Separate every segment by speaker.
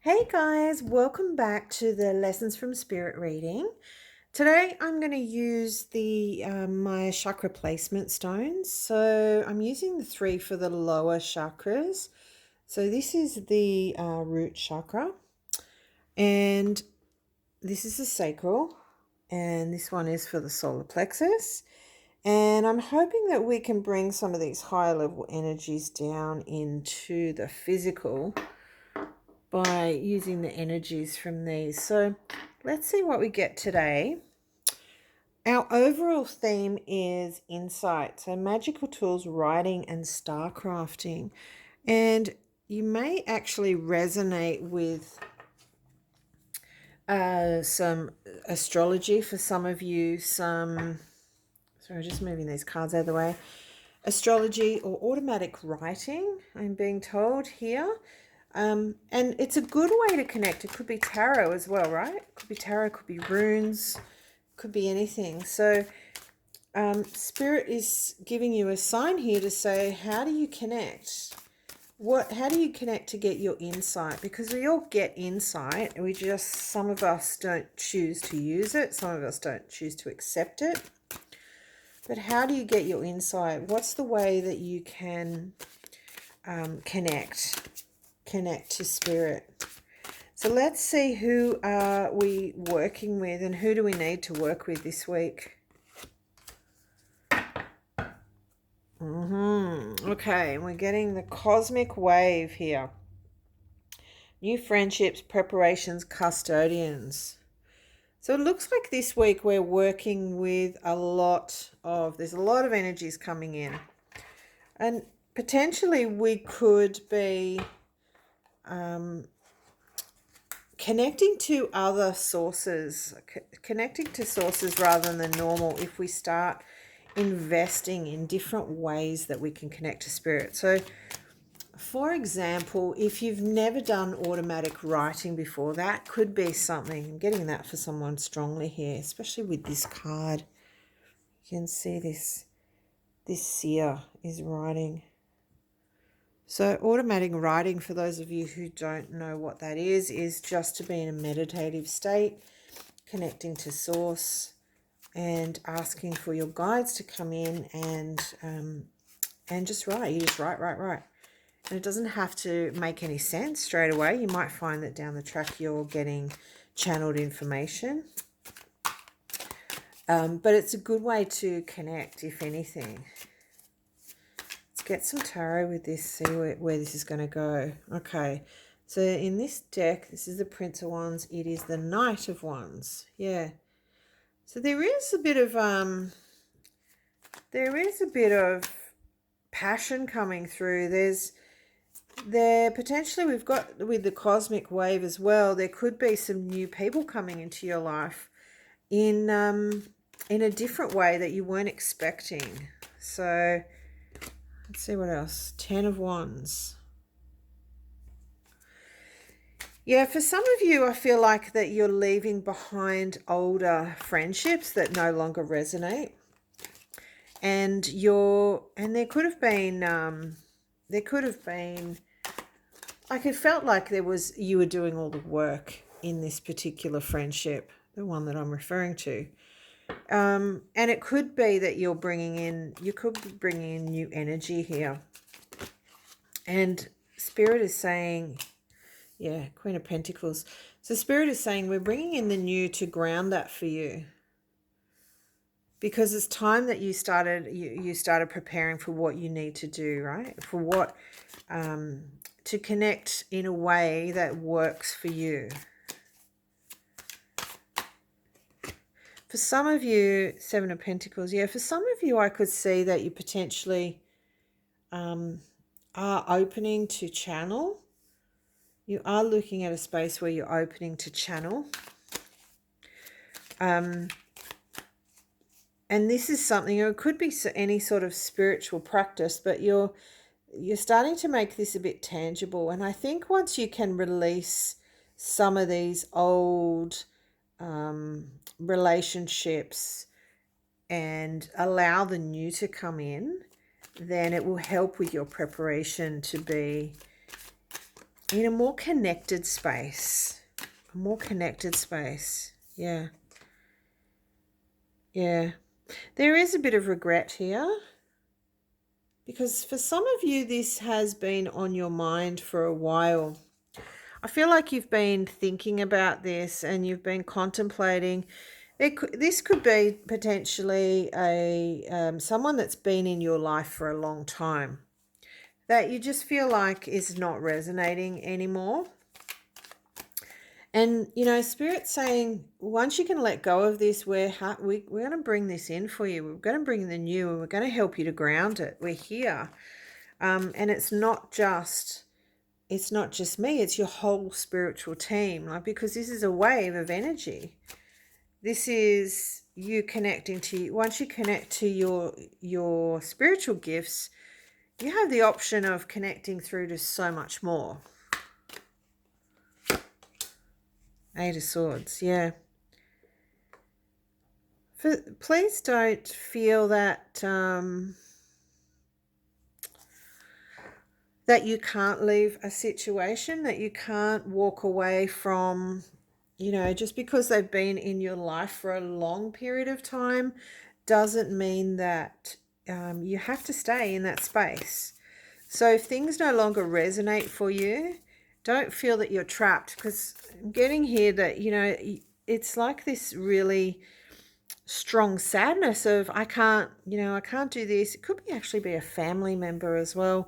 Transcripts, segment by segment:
Speaker 1: Hey guys, welcome back to the Lessons from Spirit reading. Today I'm going to use the my chakra placement stones. So I'm using the 3 for the lower chakras. So this is the root chakra, and this is the sacral, and this one is for the solar plexus. And I'm hoping that we can bring some of these higher level energies down into the physical by using the energies from these. So let's see what we get today. Our overall theme is insight. So magical tools, writing and star crafting. And you may actually resonate with some astrology for some of you. Sorry, just moving these cards out of the way. Astrology or automatic writing, I'm being told here. And it's a good way to connect. It could be tarot as well, right? It could be tarot, could be runes, could be anything. So Spirit is giving you a sign here to say, how do you connect? How do you connect to get your insight? Because we all get insight. Some of us don't choose to use it. Some of us don't choose to accept it. But how do you get your insight? What's the way that you can connect to Spirit? So let's see, who are we working with and who do we need to work with this week? Okay, we're getting the cosmic wave here. New friendships, preparations, custodians. So it looks like this week we're working with there's a lot of energies coming in. And potentially we could be connecting to other sources, connecting to sources rather than normal if we start investing in different ways that we can connect to Spirit. So, for example, if you've never done automatic writing before, that could be something. I'm getting that for someone strongly here, especially with this card. You can see this seer is writing. So automatic writing, for those of you who don't know what that is just to be in a meditative state, connecting to source and asking for your guides to come in and just write. You just write. And it doesn't have to make any sense straight away. You might find that down the track you're getting channeled information. But it's a good way to connect, if anything. Get some tarot with this, see where this is going to go. Okay, so in this deck, this is the Prince of Wands. It is the Knight of Wands. Yeah, so there is a bit of passion coming through. Potentially, we've got with the cosmic wave as well, there could be some new people coming into your life in a different way that you weren't expecting. So let's see what else. 10 of Wands. Yeah, for some of you, I feel like that you're leaving behind older friendships that no longer resonate. And there could have been like, it felt like you were doing all the work in this particular friendship, the one that I'm referring to. And it could be that you could be bringing in new energy here. And Spirit is saying, yeah, Queen of Pentacles. So Spirit is saying we're bringing in the new to ground that for you. Because it's time that you started preparing for what you need to do, right? For what, to connect in a way that works for you. For some of you, 7 of Pentacles, yeah, for some of you I could see that you potentially are opening to channel. You are looking at a space where you're opening to channel. And this is something, it could be any sort of spiritual practice, but you're starting to make this a bit tangible. And I think once you can release some of these old relationships and allow the new to come in, then it will help with your preparation to be in a more connected space. A more connected space. Yeah. Yeah. There is a bit of regret here, because for some of you, this has been on your mind for a while. I feel like you've been thinking about this and you've been contemplating. This could be potentially someone that's been in your life for a long time that you just feel like is not resonating anymore. And, Spirit's saying, once you can let go of this, we're going to bring this in for you. We're going to bring the new, and we're going to help you to ground it. We're here. And it's not just me, it's your whole spiritual team. Like, because this is a wave of energy. This is you connecting to, once you connect to your spiritual gifts, you have the option of connecting through to so much more. Eight of Swords, yeah. Please don't feel that that you can't leave a situation, that you can't walk away from, just because they've been in your life for a long period of time doesn't mean that you have to stay in that space. So if things no longer resonate for you, don't feel that you're trapped, because I'm getting here that, it's like this really strong sadness of, I can't do this. It could actually be a family member as well.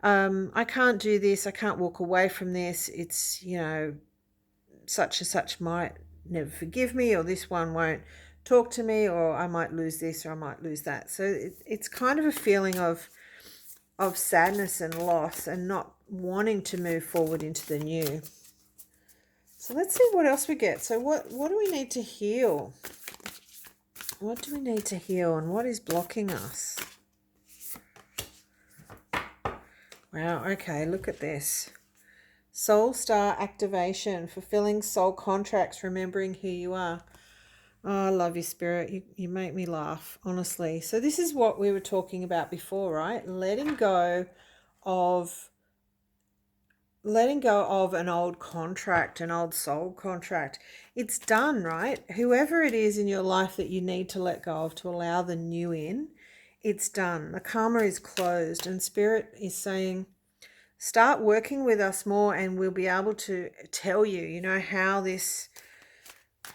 Speaker 1: I can't do this. I can't walk away from this. It's, such and such might never forgive me, or this one won't talk to me, or I might lose this, or I might lose that. So it's kind of a feeling of sadness and loss, and not wanting to move forward into the new. So let's see what else we get. So what do we need to heal? What do we need to heal, and what is blocking us? Wow, okay, look at this. Soul Star activation, fulfilling soul contracts, remembering who you are. Oh, I love you, Spirit. You make me laugh, honestly. So this is what we were talking about before, right? Letting go of an old contract, an old soul contract. It's done, right? Whoever it is in your life that you need to let go of to allow the new in, it's done. The karma is closed, and Spirit is saying, start working with us more, and we'll be able to tell you, how this,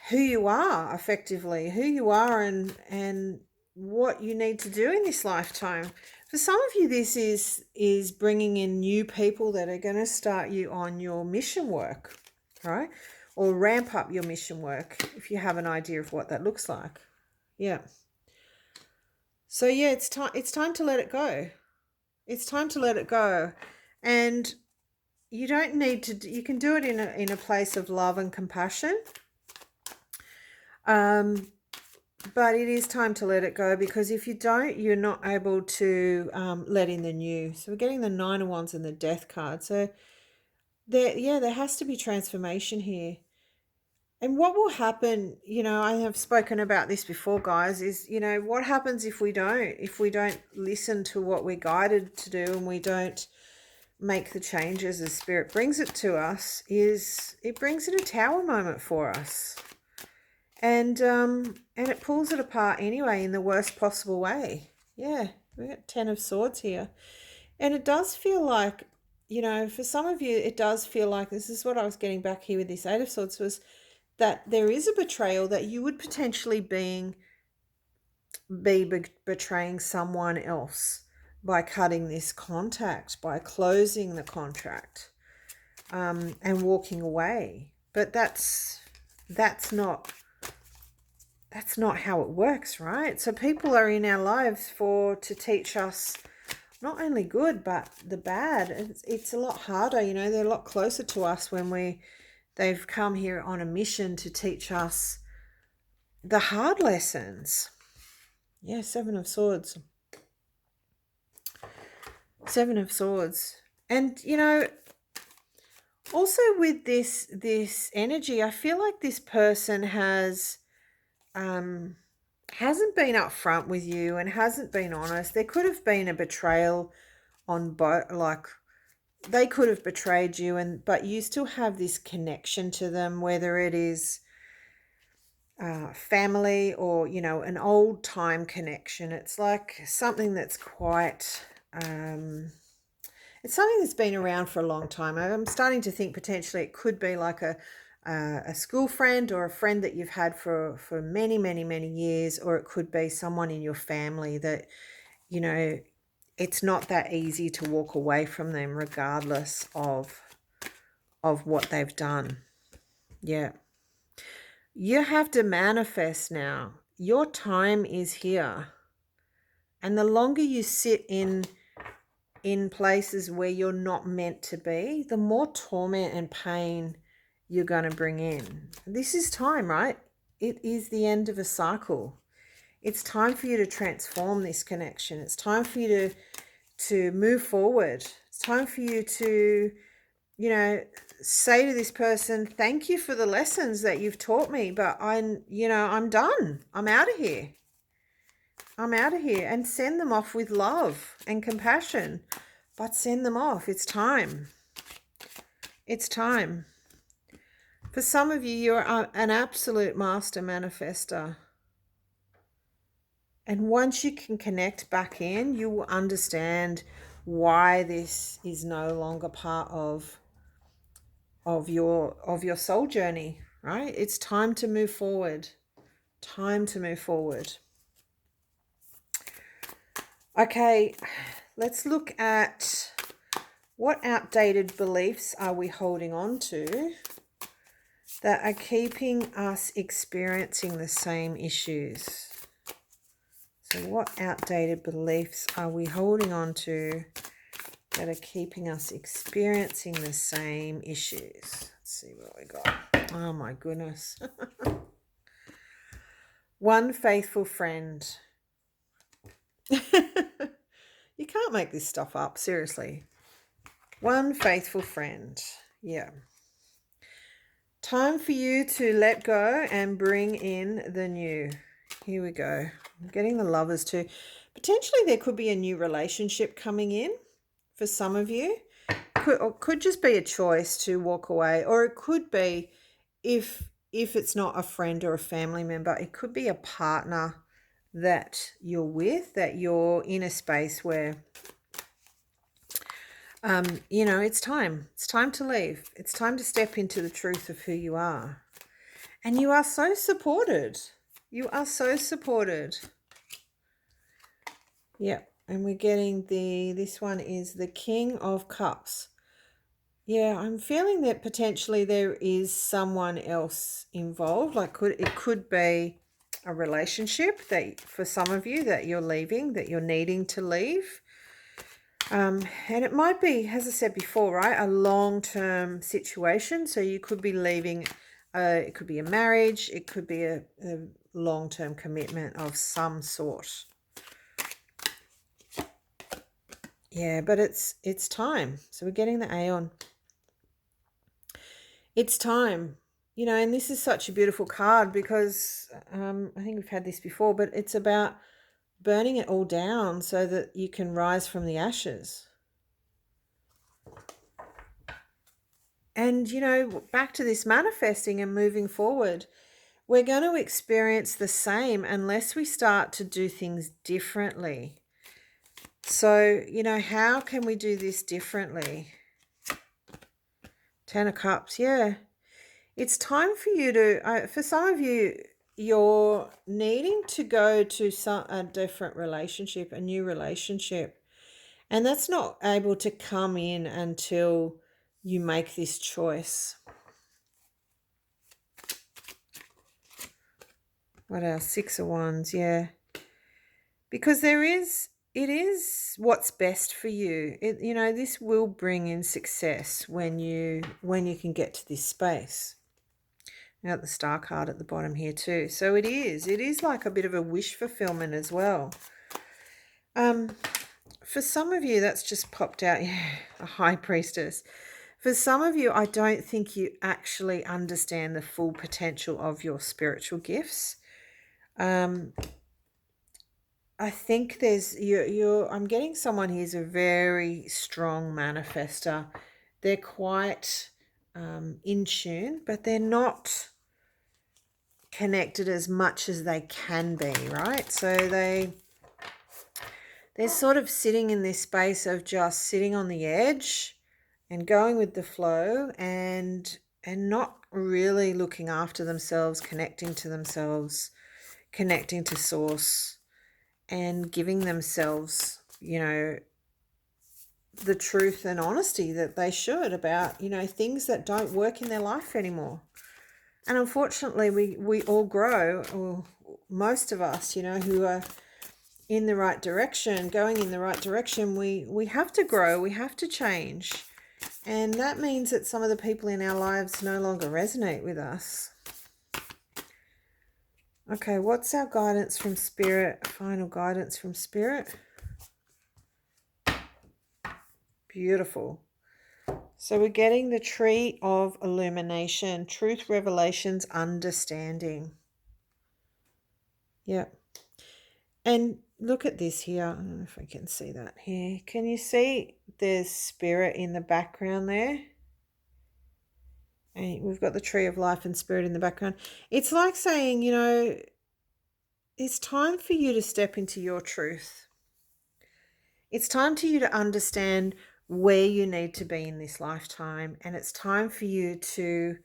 Speaker 1: who you are, effectively, who you are, and what you need to do in this lifetime. For some of you, this is bringing in new people that are going to start you on your mission work, right? Or ramp up your mission work, if you have an idea of what that looks like. Yeah. So yeah, it's time to let it go. It's time to let it go. And you don't need to, you can do it in a place of love and compassion. But it is time to let it go, because if you don't, you're not able to let in the new. So we're getting the Nine of Wands and the Death card. So there has to be transformation here. And what will happen, I have spoken about this before, guys, is, what happens if we don't listen to what we're guided to do, and we don't make the changes as Spirit brings it to us, is it brings in a tower moment for us. And it pulls it apart anyway in the worst possible way. Yeah, we got 10 of Swords here. And it does feel like, for some of you, it does feel like, this is what I was getting back here with this Eight of Swords, was that there is a betrayal, that you would potentially be betraying someone else by cutting this contact, by closing the contract, and walking away. But that's not how it works, right? So people are in our lives to teach us not only good, but the bad. It's a lot harder, they're a lot closer to us when they've come here on a mission to teach us the hard lessons. Yeah, Seven of Swords. Seven of Swords. And, also with this energy, I feel like this person hasn't been upfront with you and hasn't been honest. There could have been a betrayal on both, like they could have betrayed you, but you still have this connection to them, whether it is family or, an old time connection. It's like something that's quite, it's something that's been around for a long time. I'm starting to think potentially it could be like a school friend or a friend that you've had for many, many, many years, or it could be someone in your family that, it's not that easy to walk away from them regardless of what they've done. Yeah. You have to manifest now. Your time is here. And the longer you sit in places where you're not meant to be, the more torment and pain you're going to bring in. This is time, right? It is the end of a cycle. It's time for you to transform this connection. It's time for you to move forward. It's time for you to, say to this person, thank you for the lessons that you've taught me, but I'm done. I'm out of here. I'm out of here. And send them off with love and compassion, but send them off. It's time. It's time. For some of you, you're an absolute master manifester. And once you can connect back in, you will understand why this is no longer part of your soul journey, right? It's time to move forward. Time to move forward. Okay, let's look at what outdated beliefs are we holding on to that are keeping us experiencing the same issues. So what outdated beliefs are we holding on to that are keeping us experiencing the same issues? Let's see what we got. Oh my goodness. One faithful friend. You can't make this stuff up, seriously. One faithful friend. Yeah. Time for you to let go and bring in the new. Here we go. I'm getting the Lovers too. Potentially there could be a new relationship coming in for some of you. Could just be a choice to walk away, or it could be, if it's not a friend or a family member, it could be a partner that you're with, that you're in a space where it's time. It's time to leave. It's time to step into the truth of who you are. And you are so supported. You are so supported. Yep. And we're getting this one is the King of Cups. Yeah, I'm feeling that potentially there is someone else involved. Like it could be a relationship that for some of you that you're leaving, that you're needing to leave. And it might be, as I said before, right, a long-term situation. So you could be leaving, it could be a marriage, it could be a long-term commitment of some sort. Yeah, but it's time. So we're getting the Aeon. It's time. And this is such a beautiful card because I think we've had this before, but it's about burning it all down so that you can rise from the ashes. And, back to this manifesting and moving forward, we're going to experience the same unless we start to do things differently. So, how can we do this differently? 10 of Cups, yeah. It's time for you to, for some of you, you're needing to go to a different relationship, a new relationship. And that's not able to come in until you make this choice. What else? 6 of Wands, yeah. Because it is what's best for you. This will bring in success when you can get to this space. Now the Star card at the bottom here too. So it is like a bit of a wish fulfillment as well. For some of you, that's just popped out. Yeah, a High Priestess. For some of you, I don't think you actually understand the full potential of your spiritual gifts. I think there's you're I'm getting someone who's a very strong manifester. They're quite in tune, but they're not connected as much as they can be, right? So they're sort of sitting in this space of just sitting on the edge and going with the flow, and not really looking after themselves, connecting to themselves, connecting to source, and giving themselves, the truth and honesty that they should about, things that don't work in their life anymore. And unfortunately, we all grow, or most of us, who are in the right direction, going in the right direction, we have to grow, we have to change. And that means that some of the people in our lives no longer resonate with us. Okay, what's our guidance from Spirit? Final guidance from Spirit. Beautiful. So we're getting the tree of illumination, truth, revelations, understanding. Yep. And look at this here. I don't know if I can see that here. Can you see there's spirit in the background there? And we've got the tree of life and spirit in the background. It's like saying, it's time for you to step into your truth. It's time for you to understand where you need to be in this lifetime. And it's time for you to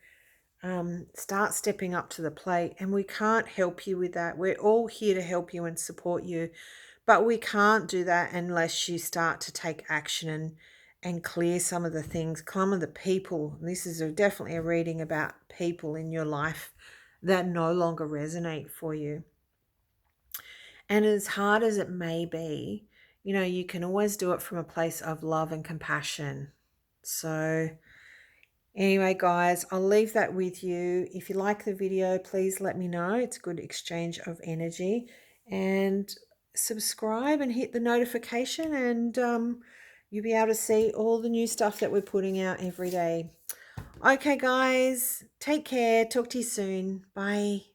Speaker 1: start stepping up to the plate. And we can't help you with that. We're all here to help you and support you. But we can't do that unless you start to take action and clear some of the things, some of the people. This is definitely a reading about people in your life that no longer resonate for you. And as hard as it may be, you can always do it from a place of love and compassion. So anyway, guys, I'll leave that with you. If you like the video, please let me know. It's a good exchange of energy. And subscribe and hit the notification, and you'll be able to see all the new stuff that we're putting out every day. Okay, guys, take care. Talk to you soon. Bye.